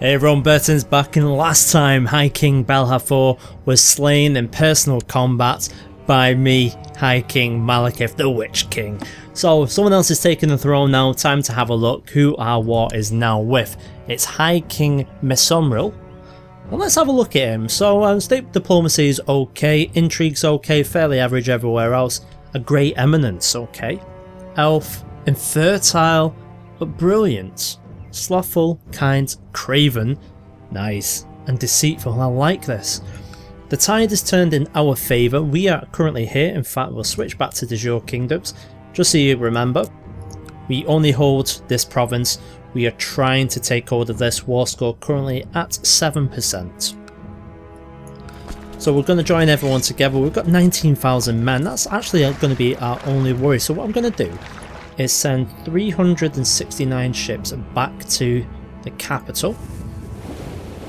Hey everyone, Burton's back, and last time High King Belhathor was slain in personal combat by me, High King Malekith, the Witch King. So someone else is taking the throne now, time to have a look who our war is now with. It's High King Mesomril. Well, let's have a look at him. So state diplomacy is okay, intrigue's okay, fairly average everywhere else. A great eminence, okay. Elf, infertile, but brilliant. Slothful, kind, craven, nice, and deceitful. I like this. The tide has turned in our favour. We are currently here. In fact, we'll switch back to de jure kingdoms. Just so you remember, we only hold this province. We are trying to take hold of this. War score currently at 7%. So we're going to join everyone together. We've got 19,000 men. That's actually going to be our only worry. So what I'm going to do is send 369 ships back to the capital,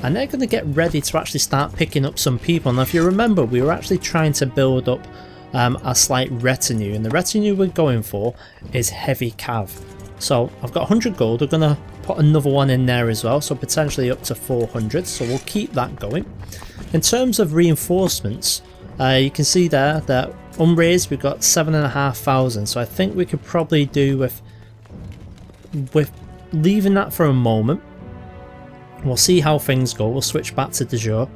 and they're going to get ready to actually start picking up some people. Now if you remember, we were actually trying to build up a slight retinue, and the retinue we're going for is heavy cav. So I've got 100 gold. We're going to put another one in there as well, so potentially up to 400, so we'll keep that going. In terms of reinforcements, you can see there that unraised we've got 7,500, so I think we could probably do with leaving that for a moment. We'll see how things go. We'll switch back to de jure.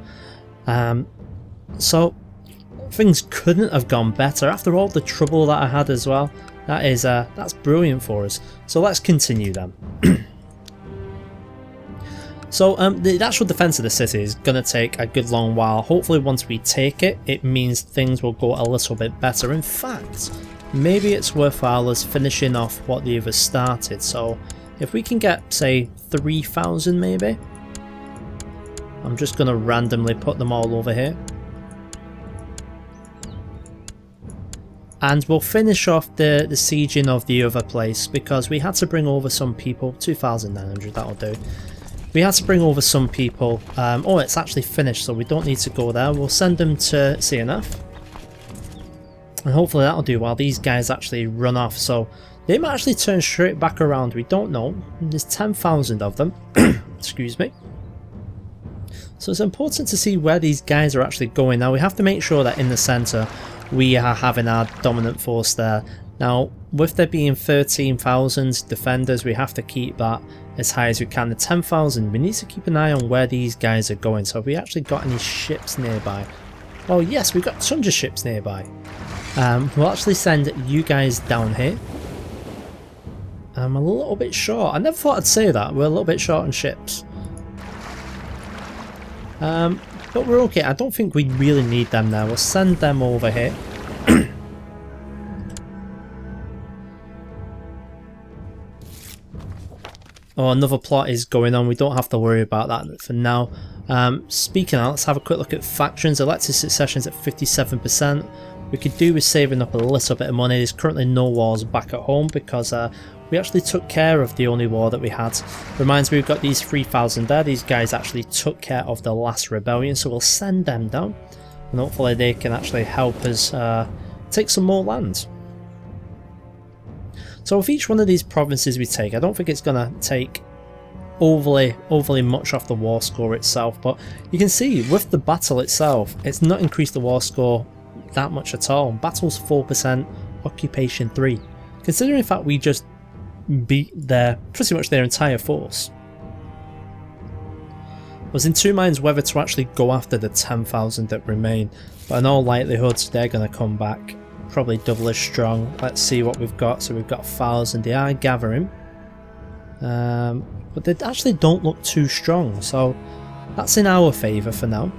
So things couldn't have gone better after all the trouble that I had as well. That's brilliant for us. So let's continue then. So the actual defense of the city is going to take a good long while. Hopefully once we take it, it means things will go a little bit better. In fact, maybe it's worthwhile us finishing off what the others started. So if we can get, say, 3,000 maybe. I'm just going to randomly put them all over here. And we'll finish off the sieging of the other place, because we had to bring over some people. 2,900, that'll do. We had to bring over some people. Oh, it's actually finished, so we don't need to go there. We'll send them to CNF. And hopefully that'll do while these guys actually run off. So they might actually turn straight back around. We don't know. There's 10,000 of them. Excuse me. So it's important to see where these guys are actually going. Now we have to make sure that in the centre we are having our dominant force there. Now with there being 13,000 defenders, we have to keep that as high as we can. The 10,000, we need to keep an eye on where these guys are going. So have we actually got any ships nearby? Oh yes, we've got tons of ships nearby. We'll actually send you guys down here. I'm a little bit short. I never thought I'd say that. We're a little bit short on ships. But we're okay. I don't think we really need them now. We'll send them over here. Oh, another plot is going on. We don't have to worry about that for now. Speaking of, let's have a quick look at factions. Elected succession's at 57%. We could do with saving up a little bit of money. There's currently no wars back at home because we actually took care of the only war that we had. Reminds me, we've got these 3,000 there. These guys actually took care of the last rebellion, so we'll send them down. And hopefully they can actually help us take some more land. So with each one of these provinces we take, I don't think it's going to take overly much off the war score itself, but you can see with the battle itself, it's not increased the war score that much at all. Battles 4%, occupation 3. Considering in fact we just beat pretty much their entire force. I was in two minds whether to actually go after the 10,000 that remain, but in all likelihood they're going to come back probably double as strong. Let's see what we've got. So we've got 1,000. They are gathering, but they actually don't look too strong, so that's in our favour for now.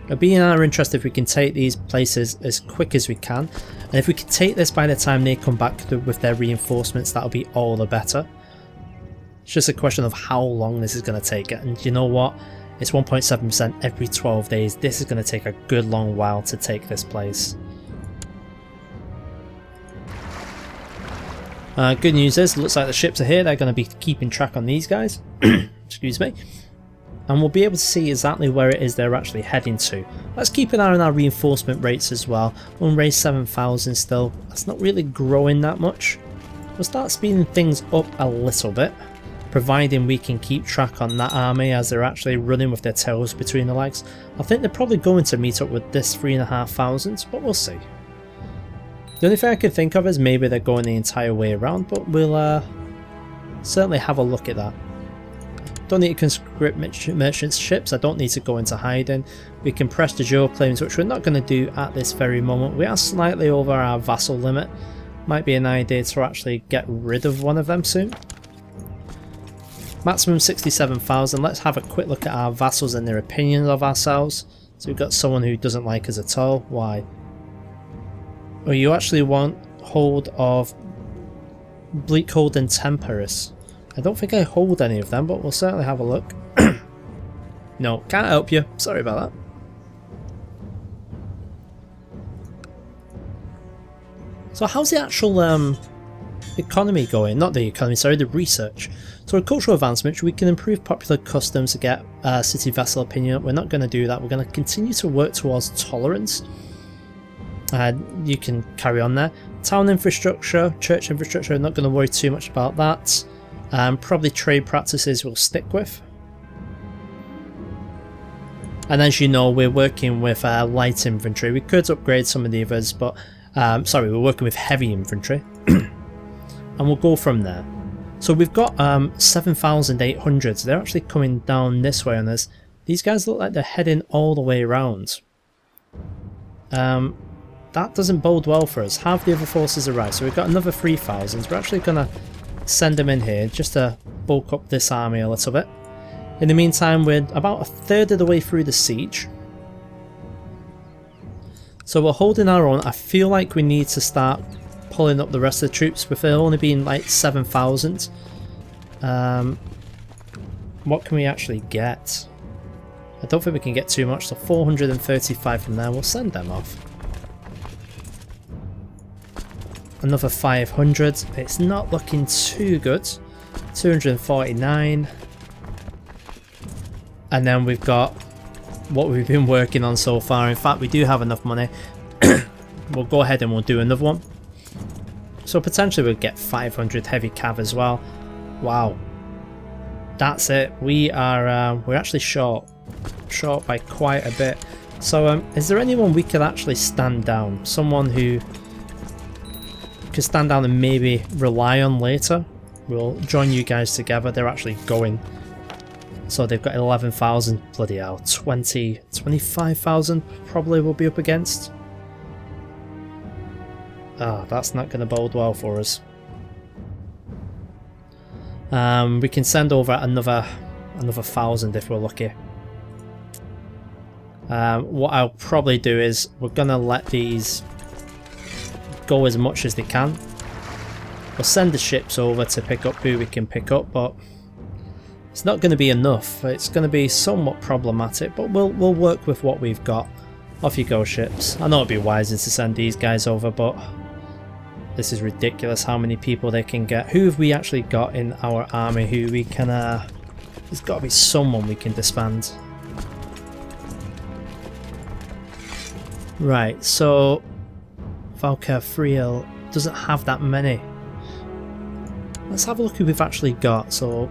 It'll be in our interest if we can take these places as quick as we can, and if we can take this by the time they come back with their reinforcements, that'll be all the better. It's just a question of how long this is going to take, and you know what? It's 1.7% every 12 days. This is going to take a good long while to take this place. Good news is, it looks like the ships are here. They're going to be keeping track on these guys. Excuse me. And we'll be able to see exactly where it is they're actually heading to. Let's keep an eye on our reinforcement rates as well. Unraised 7,000 still. That's not really growing that much. We'll start speeding things up a little bit. providing we can keep track on that army as they're actually running with their tails between the legs. I think they're probably going to meet up with this 3,500, but we'll see. The only thing I can think of is maybe they're going the entire way around, but we'll certainly have a look at that. Don't need to conscript merchant ships, I don't need to go into hiding. We can press the dual claims, which we're not going to do at this very moment. We are slightly over our vassal limit. Might be an idea to actually get rid of one of them soon. Maximum 67,000. Let's have a quick look at our vassals and their opinions of ourselves. So we've got someone who doesn't like us at all. Why? Oh, you actually want hold of Bleakhold and Temperus. I don't think I hold any of them, but we'll certainly have a look. No, can't help you. Sorry about that. So how's the actual economy going? Not the economy, sorry, the research. So our cultural advancement, we can improve popular customs to get city vassal opinion. We're not going to do that. We're going to continue to work towards tolerance. You can carry on there. Town infrastructure, church infrastructure, I'm not going to worry too much about that. Probably trade practices we'll stick with. And as you know, we're working with light infantry. We could upgrade some of the others, but sorry, we're working with heavy infantry. And we'll go from there. So we've got 7,800. They're actually coming down this way on us. These guys look like they're heading all the way around. That doesn't bode well for us. Half the other forces arrived, so we've got another 3,000. We're actually going to send them in here just to bulk up this army a little bit. In the meantime, we're about a third of the way through the siege. So we're holding our own. I feel like we need to start pulling up the rest of the troops, with there only being like 7,000. What can we actually get? I don't think we can get too much, so 435 from there. We'll send them off. Another 500. It's not looking too good. 249. And then we've got what we've been working on so far. In fact, we do have enough money. We'll go ahead and we'll do another one. So potentially we'll get 500 heavy cav as well. Wow. That's it. We are we're actually short by quite a bit. So is there anyone we could actually stand down? Someone who could stand down and maybe rely on later? We'll join you guys together. They're actually going. So they've got 11,000. Bloody hell. 25,000 probably will be up against. Ah, that's not going to bode well for us. We can send over another 1,000 if we're lucky. What I'll probably do is we're going to let these go as much as they can. We'll send the ships over to pick up who we can pick up, but it's not going to be enough. It's going to be somewhat problematic, but we'll work with what we've got. Off you go, ships. I know it'd be wiser to send these guys over, but this is ridiculous how many people they can get. Who have we actually got in our army who we can... there's got to be someone we can disband. Right, so Valkyr Friel doesn't have that many. Let's have a look who we've actually got. So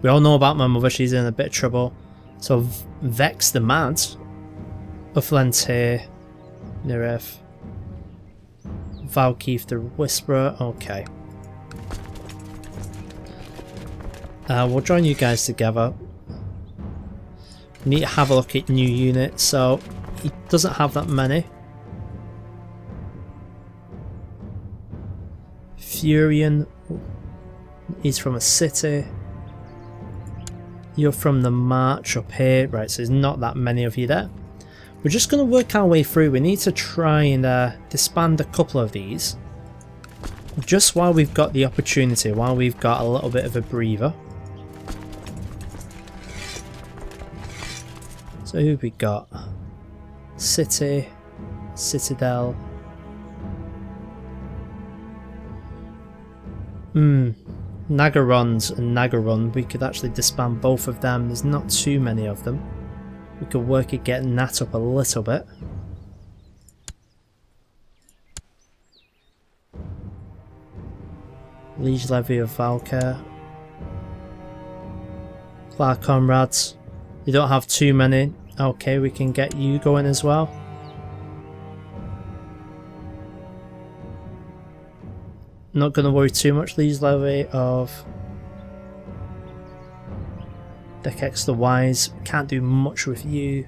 we all know about my mother, she's in a bit of trouble. So Vex the Mad, Uthlantir, Niref, Valkeith the Whisperer, okay. We'll join you guys together. We need to have a look at new units, so he doesn't have that many. Furion, he's from a city. You're from the march up here, right, so there's not that many of you there. We're just going to work our way through. We need to try and disband a couple of these. Just while we've got the opportunity, while we've got a little bit of a breather. So who have we got? City, Citadel. Nagarons and Nagarun, we could actually disband both of them. There's not too many of them. We could work at getting that up a little bit. Liege Levy of Valkyr. Clark comrades. You don't have too many. Okay, we can get you going as well. Not going to worry too much. Leaves levy of deck X the Wise. Can't do much with you.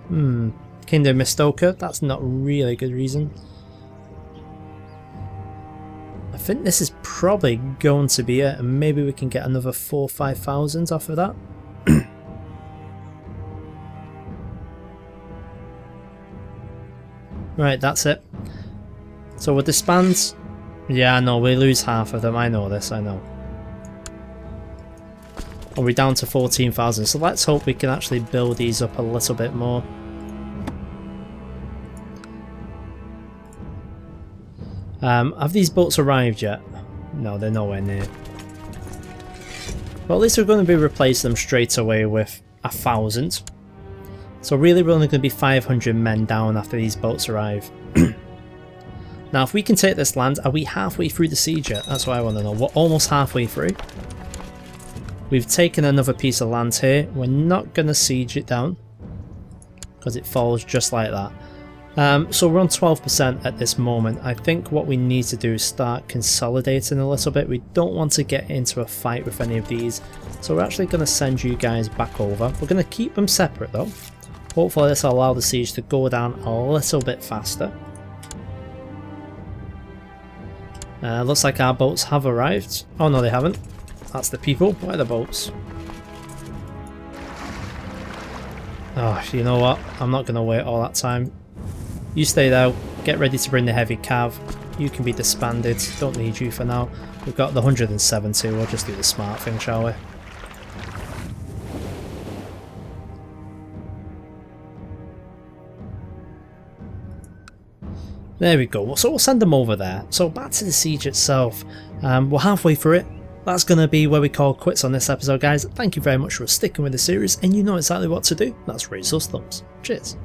Kingdom Mistoka. That's not really a good reason. I think this is probably going to be it, and maybe we can get another 4,000 or 5,000 off of that. Right, that's it. So we'll disband. Yeah, I know, we lose half of them. I know this, I know. And we're down to 14,000, so let's hope we can actually build these up a little bit more. Have these boats arrived yet? No, they're nowhere near. Well, at least we're going to be replacing them straight away with 1,000. So really we're only going to be 500 men down after these boats arrive. Now if we can take this land, are we halfway through the siege yet? That's what I want to know. We're almost halfway through. We've taken another piece of land here. We're not going to siege it down because it falls just like that. So we're on 12% at this moment. I think what we need to do is start consolidating a little bit. We don't want to get into a fight with any of these. So we're actually going to send you guys back over. We're going to keep them separate though. Hopefully this will allow the siege to go down a little bit faster. Looks like our boats have arrived. Oh no, they haven't. That's the people. Where are the boats? Oh, you know what? I'm not going to wait all that time. You stay there. Get ready to bring the heavy cav. You can be disbanded. Don't need you for now. We've got the 170. We'll just do the smart thing, shall we? There we go. So we'll send them over there. So back to the siege itself. We're halfway through it. That's going to be where we call quits on this episode, guys. Thank you very much for sticking with the series, and you know exactly what to do. That's raise those thumbs. Cheers.